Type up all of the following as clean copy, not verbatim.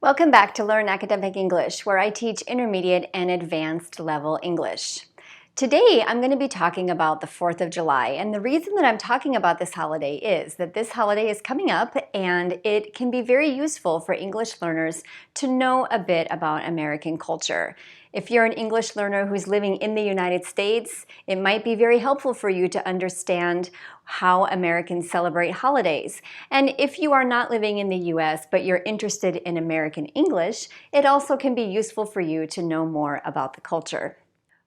Welcome back to Learn Academic English, where I teach intermediate and advanced level English. Today, I'm going to be talking about the 4th of July, and the reason that I'm talking about this holiday is that this holiday is coming up and it can be very useful for English learners to know a bit about American culture. If you're an English learner who's living in the United States, it might be very helpful for you to understand how Americans celebrate holidays. And if you are not living in the US but you're interested in American English, it also can be useful for you to know more about the culture.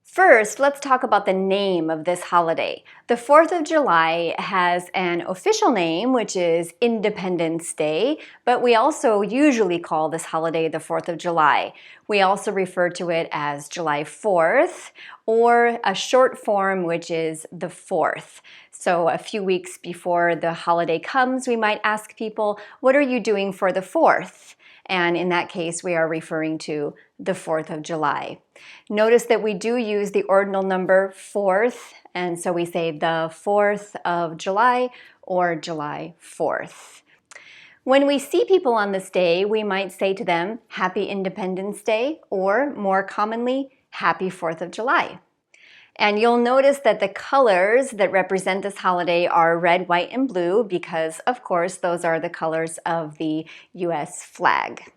First, let's talk about the name of this holiday. The 4th of July has an official name, which is Independence Day, but we also usually call this holiday the 4th of July. We also refer to it as July 4th, or a short form, which is the 4th. So a few weeks before the holiday comes, we might ask people, what are you doing for the 4th? And in that case, we are referring to the 4th of July. Notice that we do use the ordinal number 4th, and so we say the 4th of July or July 4th. When we see people on this day, we might say to them, Happy Independence Day, or more commonly, Happy 4th of July. And you'll notice that the colors that represent this holiday are red, white, and blue because, of course, those are the colors of the US flag.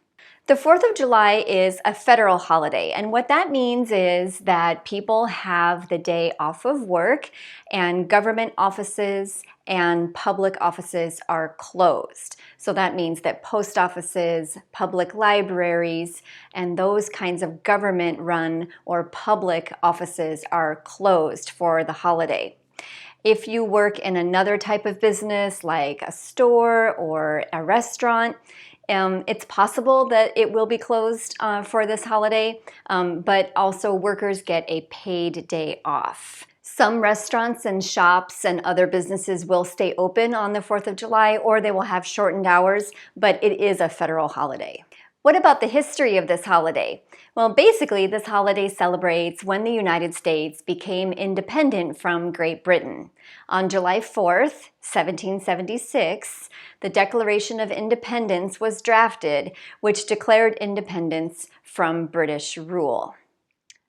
The 4th of July is a federal holiday, and what that means is that people have the day off of work and government offices and public offices are closed. So that means that post offices, public libraries, and those kinds of government-run or public offices are closed for the holiday. If you work in another type of business like a store or a restaurant, it's possible that it will be closed for this holiday, but also workers get a paid day off. Some restaurants and shops and other businesses will stay open on the 4th of July, or they will have shortened hours, but it is a federal holiday. What about the history of this holiday? Well, basically, this holiday celebrates when the United States became independent from Great Britain. On July 4th, 1776, the Declaration of Independence was drafted, which declared independence from British rule.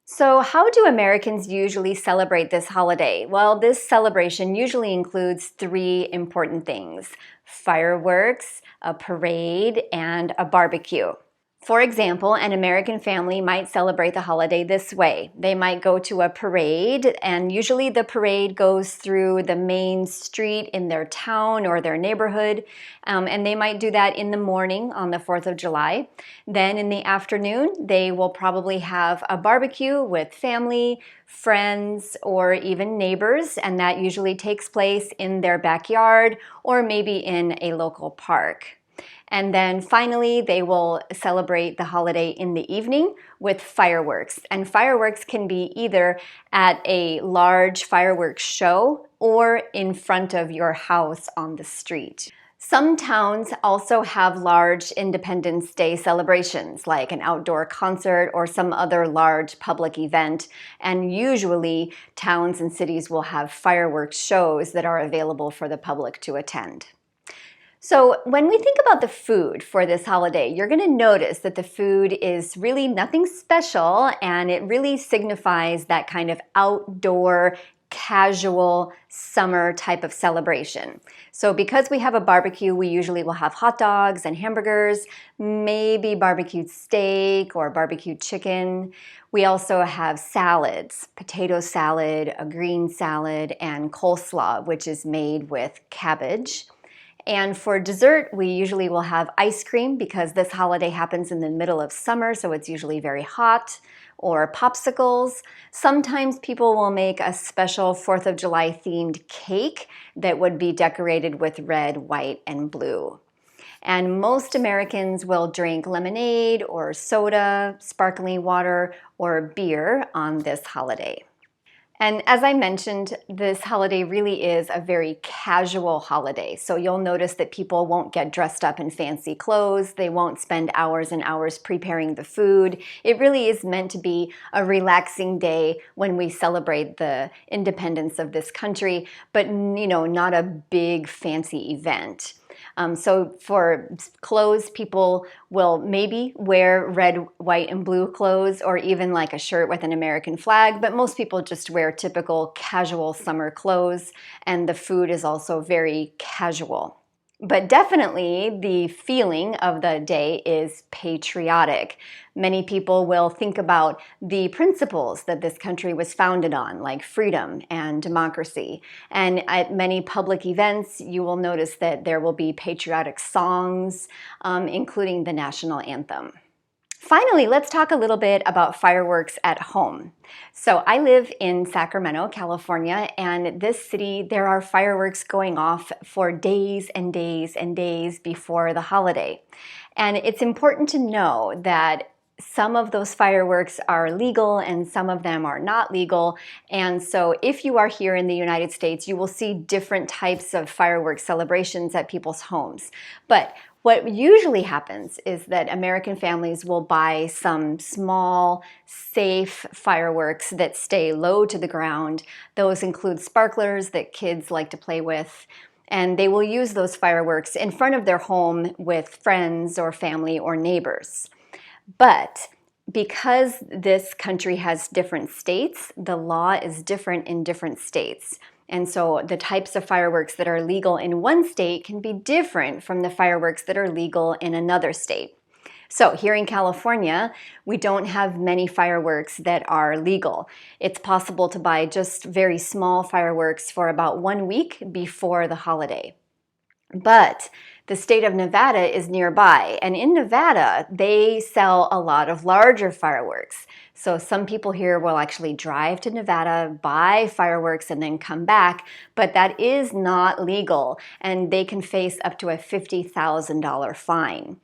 So how do Americans usually celebrate this holiday? Well, this celebration usually includes three important things: fireworks, a parade, and a barbecue. For example, an American family might celebrate the holiday this way. They might go to a parade, and usually the parade goes through the main street in their town or their neighborhood, and they might do that in the morning on the 4th of July. Then in the afternoon, they will probably have a barbecue with family, friends, or even neighbors, and that usually takes place in their backyard or maybe in a local park. And then finally, they will celebrate the holiday in the evening with fireworks. And fireworks can be either at a large fireworks show or in front of your house on the street. Some towns also have large Independence Day celebrations, like an outdoor concert or some other large public event. And usually, towns and cities will have fireworks shows that are available for the public to attend. So when we think about the food for this holiday, you're going to notice that the food is really nothing special, and it really signifies that kind of outdoor, casual, summer type of celebration. So because we have a barbecue, we usually will have hot dogs and hamburgers, maybe barbecued steak or barbecued chicken. We also have salads, potato salad, a green salad, and coleslaw, which is made with cabbage. And for dessert, we usually will have ice cream because this holiday happens in the middle of summer, so it's usually very hot, or popsicles. Sometimes people will make a special 4th of July themed cake that would be decorated with red, white, and blue. And most Americans will drink lemonade or soda, sparkling water, or beer on this holiday. And as I mentioned, this holiday really is a very casual holiday. So you'll notice that people won't get dressed up in fancy clothes. They won't spend hours and hours preparing the food. It really is meant to be a relaxing day when we celebrate the independence of this country, but not a big fancy event. So for clothes, people will maybe wear red, white, and blue clothes, or even like a shirt with an American flag, but most people just wear typical casual summer clothes, and the food is also very casual. But definitely the feeling of the day is patriotic. Many people will think about the principles that this country was founded on, like freedom and democracy. And at many public events, you will notice that there will be patriotic songs, including the national anthem. Finally, let's talk a little bit about fireworks at home. So I live in Sacramento, California, and this city, there are fireworks going off for days and days and days before the holiday. And it's important to know that some of those fireworks are legal and some of them are not legal. And so if you are here in the United States, you will see different types of fireworks celebrations at people's homes. But what usually happens is that American families will buy some small, safe fireworks that stay low to the ground. Those include sparklers that kids like to play with, and they will use those fireworks in front of their home with friends or family or neighbors. But because this country has different states, the law is different in different states. And so the types of fireworks that are legal in one state can be different from the fireworks that are legal in another state. So here in California, we don't have many fireworks that are legal. It's possible to buy just very small fireworks for about 1 week before the holiday. But the state of Nevada is nearby, and in Nevada, they sell a lot of larger fireworks. So some people here will actually drive to Nevada, buy fireworks, and then come back, but that is not legal, and they can face up to a $50,000 fine.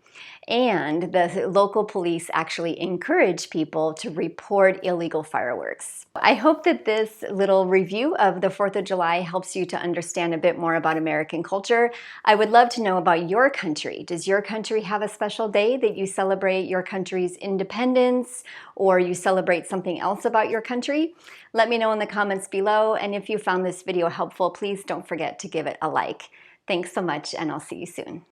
And the local police actually encourage people to report illegal fireworks. I hope that this little review of the 4th of July helps you to understand a bit more about American culture. I would love to know about your country. Does your country have a special day that you celebrate your country's independence, or you celebrate something else about your country? Let me know in the comments below, and if you found this video helpful, please don't forget to give it a like. Thanks so much, and I'll see you soon.